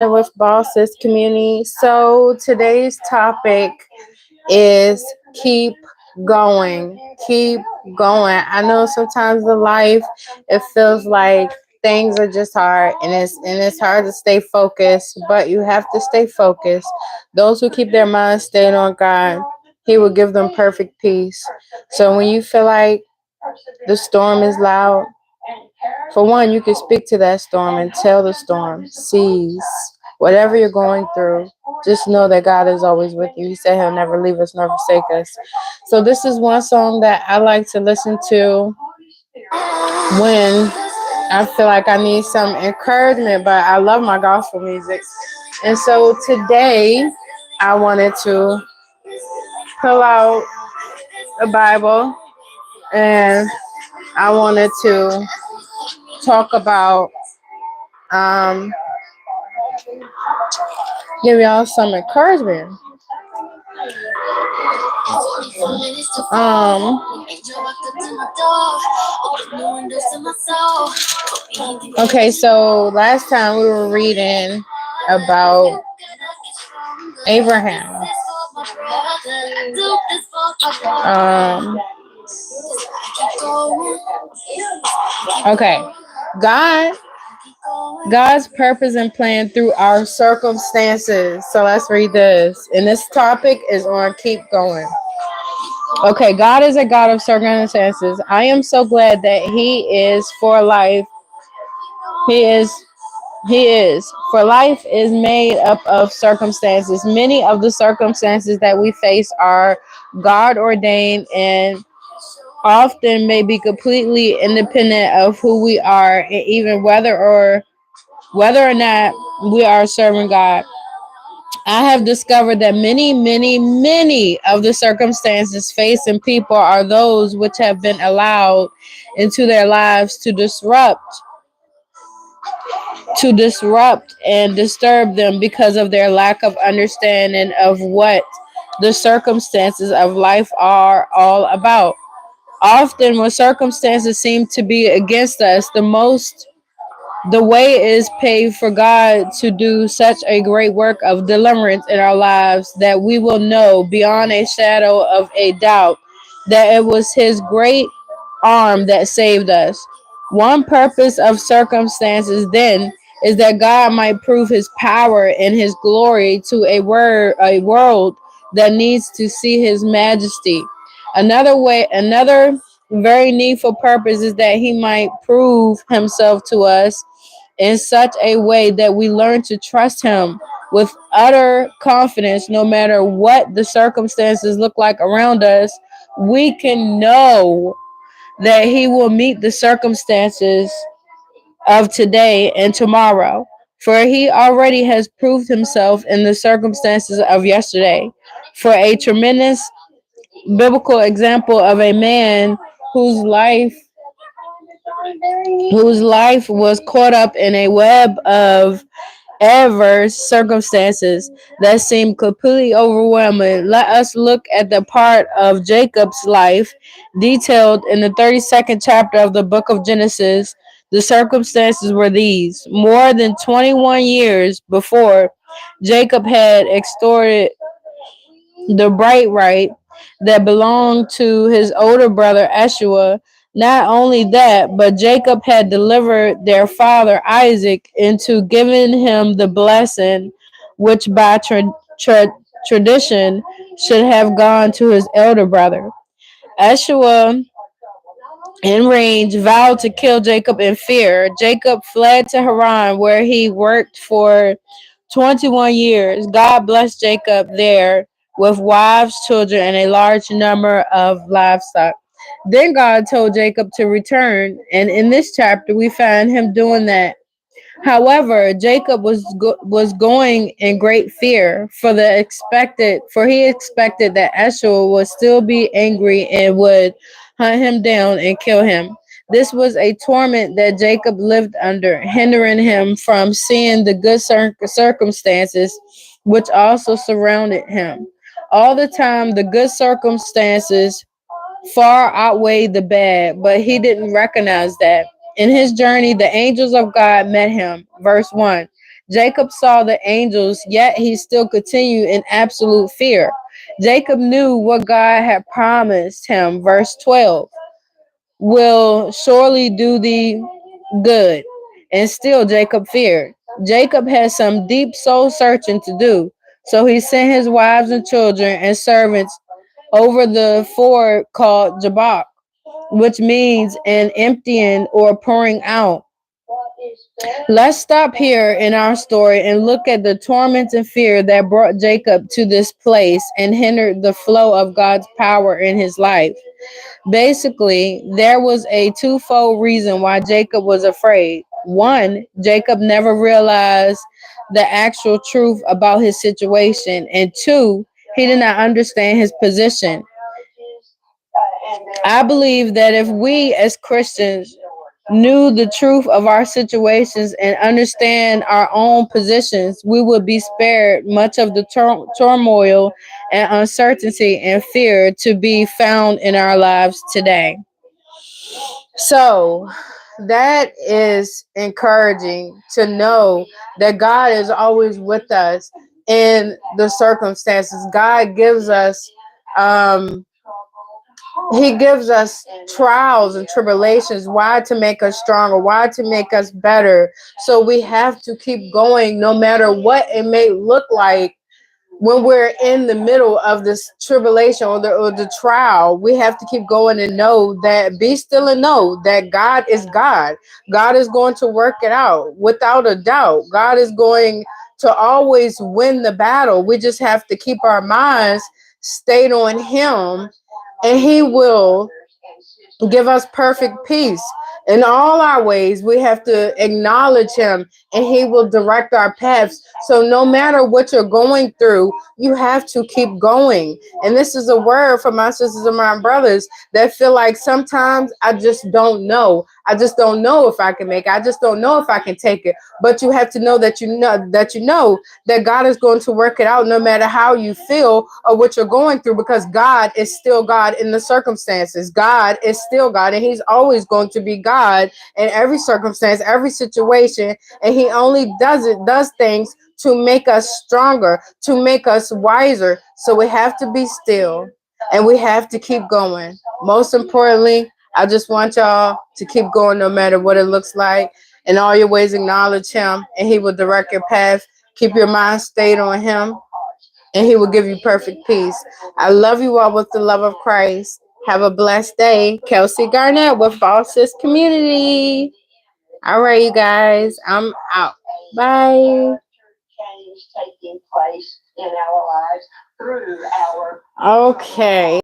with Bosses Community. So today's topic is keep going. Keep going. I know sometimes in life it feels like things are just hard and it's hard to stay focused, but you have to stay focused. Those who keep their minds stayed on God, He will give them perfect peace. So when you feel like the storm is loud, for one, you can speak to that storm and tell the storm, cease. Whatever you're going through, just know that God is always with you. He said He'll never leave us nor forsake us. So this is one song that I like to listen to when I feel like I need some encouragement, but I love my gospel music. And so today I wanted to pull out a Bible and I wanted to talk about um give y'all some encouragement. Um, okay, so last time we were reading about Abraham. Um, okay, God, God's purpose and plan through our circumstances. So let's read this. And this topic is on keep going. Okay, God is a God of circumstances. I am so glad that He is for life. He is He is. For life is made up of circumstances. Many of the circumstances that we face are God ordained and often may be completely independent of who we are and even whether or not we are serving God. I have discovered that many of the circumstances facing people are those which have been allowed into their lives to disrupt and disturb them because of their lack of understanding of what the circumstances of life are all about. Often, when circumstances seem to be against us, the way is paid for God to do such a great work of deliverance in our lives that we will know beyond a shadow of a doubt that it was His great arm that saved us. One purpose of circumstances then is that God might prove His power and His glory to a world that needs to see His majesty. Another very needful purpose is that He might prove Himself to us in such a way that we learn to trust Him with utter confidence no matter what the circumstances look like around us. We can know that He will meet the circumstances of today and tomorrow, for He already has proved Himself in the circumstances of yesterday. For a tremendous biblical example of a man whose life whose life was caught up in a web of adverse circumstances that seem completely overwhelming. Let us look at the part of Jacob's life detailed in the 32nd chapter of the book of Genesis. The circumstances were these: more than 21 years before, Jacob had extorted the birthright that belonged to his older brother Esau. Not only that, but Jacob had delivered their father Isaac into giving him the blessing, which by tradition should have gone to his elder brother. Esau, enraged, vowed to kill Jacob in fear. Jacob fled to Haran, where he worked for 21 years. God blessed Jacob there with wives, children, and a large number of livestock. Then God told Jacob to return, and in this chapter we find him doing that. However, Jacob was going in great fear for he expected that Esau would still be angry and would hunt him down and kill him. This was a torment that Jacob lived under, hindering him from seeing the good circumstances which also surrounded him. All the time, the good circumstances far outweighed the bad, but he didn't recognize that. In his journey, the angels of God met him. Verse 1. Jacob saw the angels, yet he still continued in absolute fear. Jacob knew what God had promised him. Verse 12 will surely do thee good. And still Jacob feared. Jacob had some deep soul searching to do. So he sent his wives and children and servants over the ford called Jabbok, which means an emptying or pouring out. Let's stop here in our story and look at the torments and fear that brought Jacob to this place and hindered the flow of God's power in his life. Basically, there was a twofold reason why Jacob was afraid. One, Jacob never realized the actual truth about his situation, and two, he did not understand his position. I believe that if we as Christians knew the truth of our situations and understand our own positions, we would be spared much of the turmoil and uncertainty and fear to be found in our lives today. So that is encouraging to know that God is always with us in the circumstances. God gives us um, he gives us trials and tribulations. Why? To make us stronger. Why? To make us better. So we have to keep going no matter what it may look like when we're in the middle of this tribulation or the trial. We have to keep going and know that, be still and know that God is God. God is going to work it out without a doubt. God is going to always win the battle. We just have to keep our minds stayed on Him, and He will give us perfect peace. In all our ways, we have to acknowledge Him, and He will direct our paths. So no matter what you're going through, you have to keep going. And this is a word for my sisters and my brothers that feel like sometimes I just don't know. I just don't know if I can make it. I just don't know if I can take it. But you have to know that God is going to work it out no matter how you feel or what you're going through, because God is still God in the circumstances. God is still God, and He's always going to be God in every circumstance, every situation. And He only does things to make us stronger, to make us wiser. So we have to be still and we have to keep going. Most importantly, I just want y'all to keep going no matter what it looks like. In all your ways, acknowledge Him, and He will direct your path. Keep your mind stayed on Him, and He will give you perfect peace. I love you all with the love of Christ. Have a blessed day. Kelcey Garnett with Fall Sis Community. All right, you guys, I'm out. Bye. Okay.